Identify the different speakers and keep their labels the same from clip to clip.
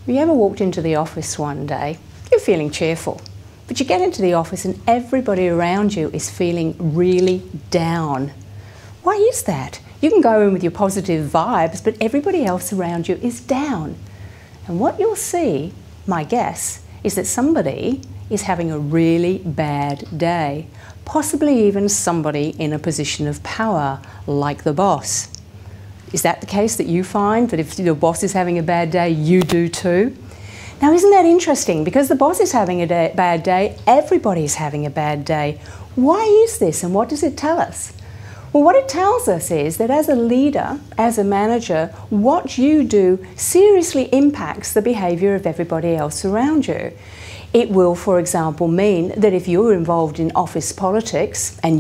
Speaker 1: Have you ever walked into the office one day, you're feeling cheerful, but you get into the office and everybody around you is feeling really down? Why is that? You can go in with your positive vibes, but everybody else around you is down. And what you'll see, my guess, is that somebody is having a really bad day. Possibly even somebody in a position of power, like the boss. Is that the case that you find, that if your boss is having a bad day, you do too? Now, isn't that interesting? Because the boss is having a bad day, everybody's having a bad day. Why is this, and what does it tell us? Well, what it tells us is that as a leader, as a manager, what you do seriously impacts the behaviour of everybody else around you. It will, for example, mean that if you're involved in office politics and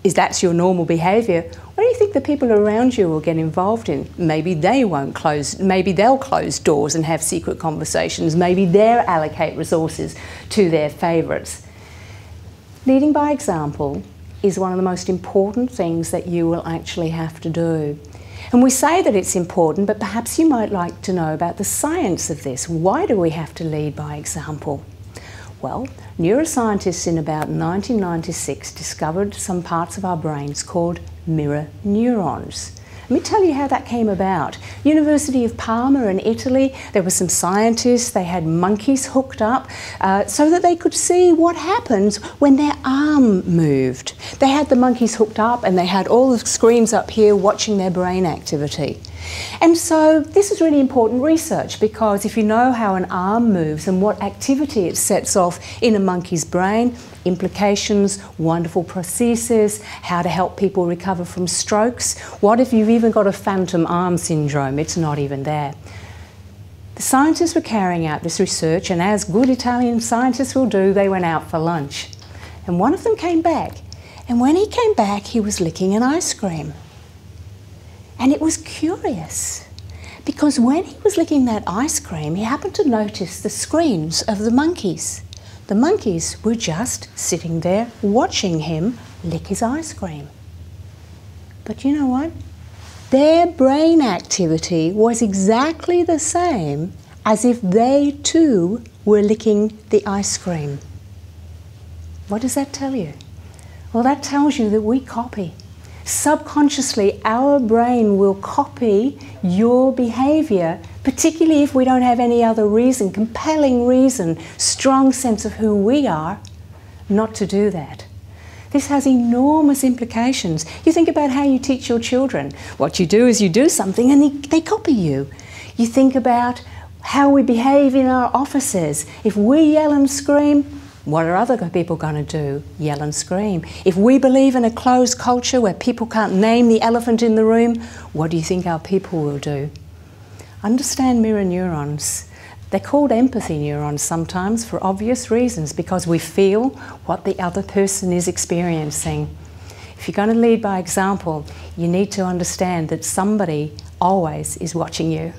Speaker 1: that's your normal behaviour, what do you think the people around you will get involved in? Maybe they'll close doors and have secret conversations. Maybe they'll allocate resources to their favourites. Leading by example is one of the most important things that you will actually have to do. And we say that it's important, but perhaps you might like to know about the science of this. Why do we have to lead by example? Well, neuroscientists in about 1996 discovered some parts of our brains called mirror neurons. Let me tell you how that came about. University of Parma in Italy, there were some scientists, they had monkeys hooked up so that they could see what happens when their arm moved. They had the monkeys hooked up and they had all the screens up here watching their brain activity. And so this is really important research, because if you know how an arm moves and what activity it sets off in a monkey's brain, implications, wonderful prosthesis, how to help people recover from strokes. What if you've even got a phantom arm syndrome? It's not even there. The scientists were carrying out this research, and as good Italian scientists will do, they went out for lunch. And one of them came back, and when he came back, he was licking an ice cream. And it was curious, because when he was licking that ice cream, he happened to notice the screens of the monkeys. The monkeys were just sitting there watching him lick his ice cream. But you know what? Their brain activity was exactly the same as if they too were licking the ice cream. What does that tell you? Well, that tells you that we copy. Subconsciously, our brain will copy your behaviour, particularly if we don't have any other reason, compelling reason, strong sense of who we are, not to do that. This has enormous implications. You think about how you teach your children. What you do is you do something and they copy you. You think about how we behave in our offices. If we yell and scream, what are other people going to do? Yell and scream. If we believe in a closed culture where people can't name the elephant in the room, what do you think our people will do? Understand mirror neurons. They're called empathy neurons sometimes for obvious reasons, because we feel what the other person is experiencing. If you're going to lead by example, you need to understand that somebody always is watching you.